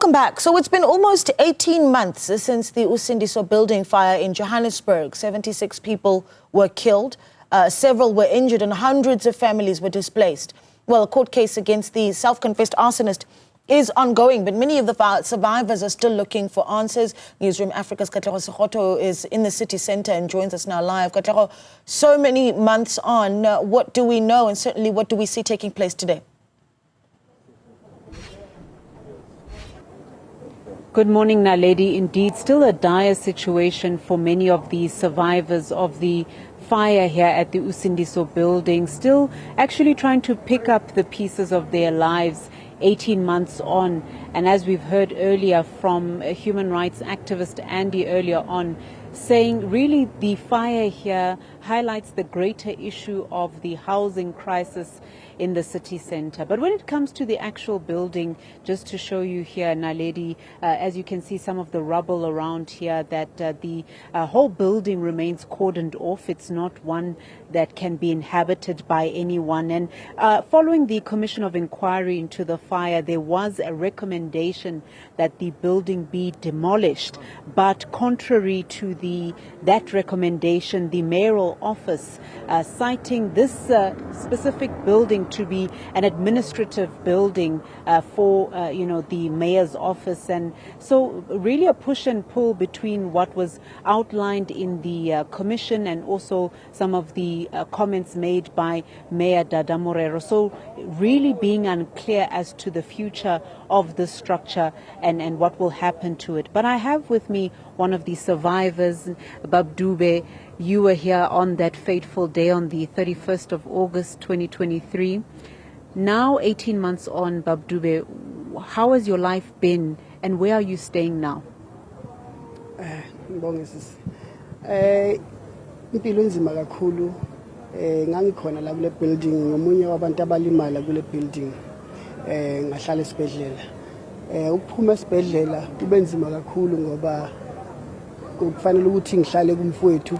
Welcome back. So it's been almost 18 months since the Usindiso building fire in Johannesburg. 76 people were killed, several were injured, and hundreds of families were displaced. Well, a court case against the self-confessed arsonist is ongoing, but many of the survivors are still looking for answers. Newzroom Afrika's Katleho Sekhotho is in the city centre and joins us now live. Katleho, so many months on, what do we know, and certainly what do we see taking place today? Good morning, Naledi. Indeed, still a dire situation for many of the survivors of the fire here at the Usindiso building, still actually trying to pick up the pieces of their lives 18 months on. And as we've heard earlier from a human rights activist, Andy, earlier on, saying really the fire here highlights the greater issue of the housing crisis in the city center. But when it comes to the actual building, just to show you here, Naledi, as you can see some of the rubble around here, that the whole building remains cordoned off. It's not one that can be inhabited by anyone. And following the Commission of Inquiry into the fire, there was a recommendation that the building be demolished. But contrary to that recommendation, the mayoral office citing this specific building to be an administrative building for the mayor's office. And so really a push and pull between what was outlined in the commission and also some of the comments made by Mayor Dada Morero. So really being unclear as to the future of this structure and what will happen to it. But I have with me one of the survivors, Babdube. You were here on that fateful day on the 31st of August 2023. Now 18 months on, Babdube, how has your life been and where are you staying now? Impilo nzima kakhulu ngangikhona la kule building ngomunye wabantu abalimala kule building ngahlala esibhedlela ukuphuma esibhedlela kube nzima kakhulu ngoba kufanele ukuthi ngihlale kumfowethu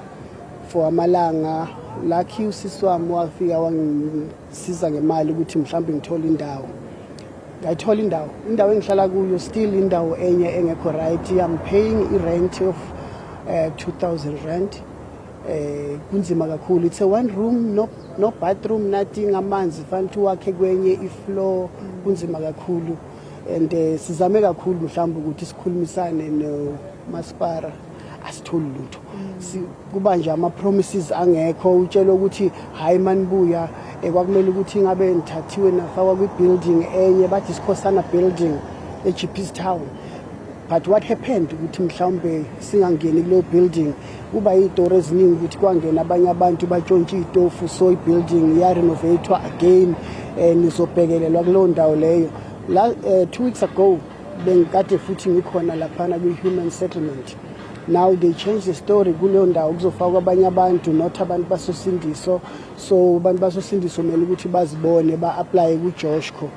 for amalanga. Lucky usisi wami wafika wangisiza ngemali ukuthi mhlawumbe ngithola indawo. Ngayithola indawo engihlala kuyo still indawo enye engekho right. I'm paying a rent of 2,000 rand. Kunzima kakhulu. It's a one room, no bathroom, nothing. Amanzi fanele wakhe kwenye ifloor. Kunzima kakhulu. And sizame kakhulu mhlawumbe ukuthi sikhulumisane no masipara asitholi lutho. Kuba nje ama promises angekho utshela ukuthi hayi manibuya kwakumele ukuthi ngabe ngithathiwe nafakwa kwi building enye bathi sikhosana building eGP's town. But what happened ukuthi mhlawumbe singangeni kulo building kuba idoors eziningi ukuthi kwangena abanye abantu batshontshe itofu, so ibuilding ya renovate again nizobhekelelwa kulo ndawo leyo. 2 weeks ago bengikade futhi ngikhona laphana kwi human settlement. Now they changed the story kuleyo ndawo kuzofakwa abanye abantu, not abantu basosindiso. So abantu basosindiso mele ukuthi bazibone ba-apply ku-Joshco.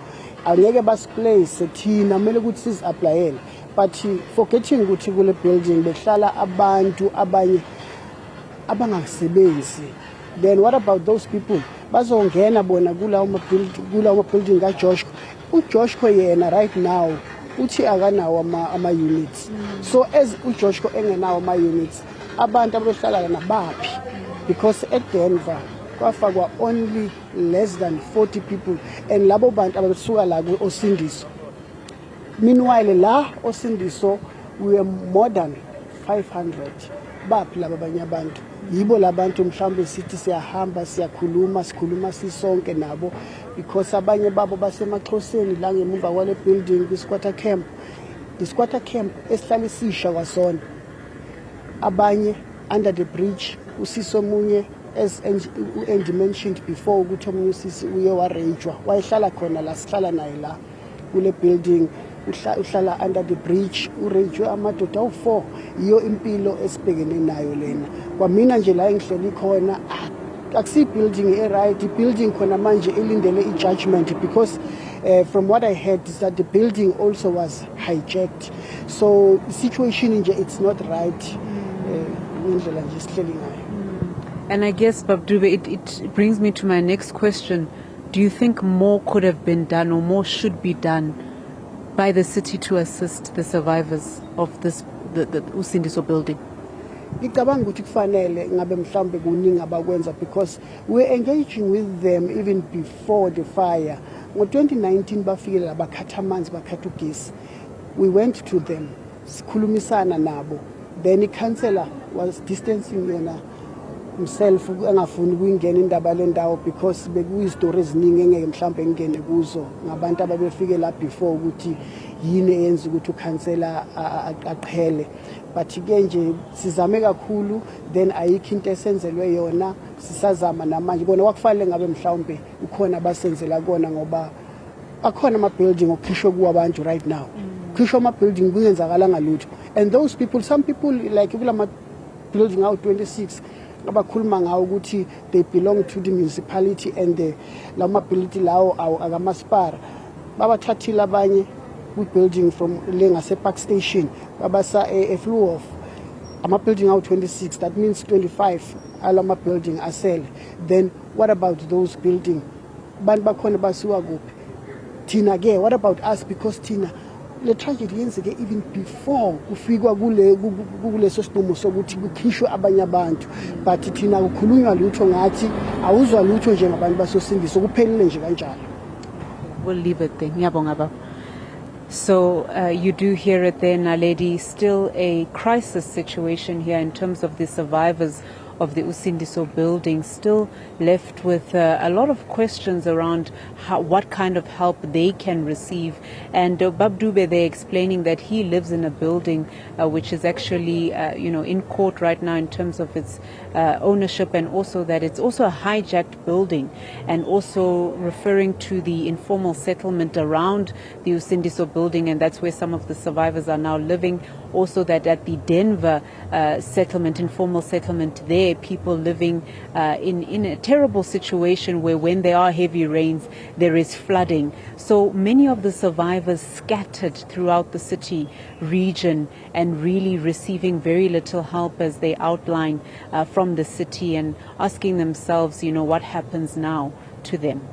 Angeke basiplace thina mele ukuthi sizi-applyele. But forgetting ukuthi kule building behlala abantu abanye abangasebenzi. Then what about those people? Bazongena bona kulawo building ka-Joshco. U-Joshco yena right now uthi akanawo ama-units. So as uJoshko engenawo ama-units, abantu abahlala nabaphi? Because at Denver kwafakwa only less than 40 people and labo bantu abasuka la ku-Usindiso. Meanwhile la Usindiso we are more than 500. Baphi laba abanye abantu? Yibo labantu mhlambe sithi siyahamba sikhuluma sisonke nabo, because abanye babo basemaXhoseni la ngemuva kwale building kwi-squatter camp. The squatter camp esihlala sisha kwasona. Abanye under the bridge usisi omunye as Andy mentioned before ukuthi omunye usisi uye warejwa wayehlala khona la sihlala naye la kule building uhlala under the bridge urejwe amadoda awu4. Iyo impilo esibhekene nayo lena. Kwamina nje la engihleli khona akusi building right, building khona manje elindele i-judgment, because from what I heard is that the building also was hijacked. So the situation in it's not right. And I guess, Babdube, it brings me to my next question. Do you think more could have been done or more should be done by the city to assist the survivors of the Usindiso building? Ngicabanga ukuthi kufanele ngabe mhlambe kuningi abakwenza because we're engaging with them even before the fire. Ngo-2019 bafikile labakhatha amanzi bakhatha ugesi. We went to them, sikhulumisana nabo. Then i-councillor was distancing yona himself engafuni ukuyingena indaba le ndawo because bekuyizitori eziningi engeke mhlambe ngene kuzo ngabantu ababefike la before ukuthi yini eyenza ukuthi ukhansela aqhele. But ke nje sizame kakhulu, then ayikho into esenzelwe yona, sisazama namanje bona kwakufanele ngabe mhlawumbe ukhona basenzela kona ngoba akhona ama building okukhishwe kuwabantu right now. Khishwe ama building kungenzakala ngalutho, and those people, some people like kulama building out 26 abakhuluma ngawo ukuthi they belong to the municipality and la mability lawo akamasipara babathathile abanye building from lengase park station babasa flew off ama building out 26, that means 25 alama building asele. Then what about those building bantu bakhona basiwa kuphi thina ke? What about us? Because thina le tragedy yenzeke even before kufikwa kuleso sinqumo sokuthi kukhishwe abanye abantu, but thina kukhulunywa lutho ngathi awuzwa lutho njengabantu basosindiso kuphelile nje kanjalo. We'll leave it there. Ngiyabonga baba. So you do hear it there, Naledi, still a crisis situation here in terms of the survivors of the Usindiso building, still left with a lot of questions around what kind of help they can receive. And Bab Dube, they're explaining that he lives in a building which is actually in court right now in terms of its ownership, and also that it's also a hijacked building, and also referring to the informal settlement around the Usindiso building, and that's where some of the survivors are now living. Also that at the Denver settlement, informal settlement there, people living in a terrible situation where when there are heavy rains, there is flooding. So many of the survivors scattered throughout the city region and really receiving very little help as they outline from the city and asking themselves, what happens now to them.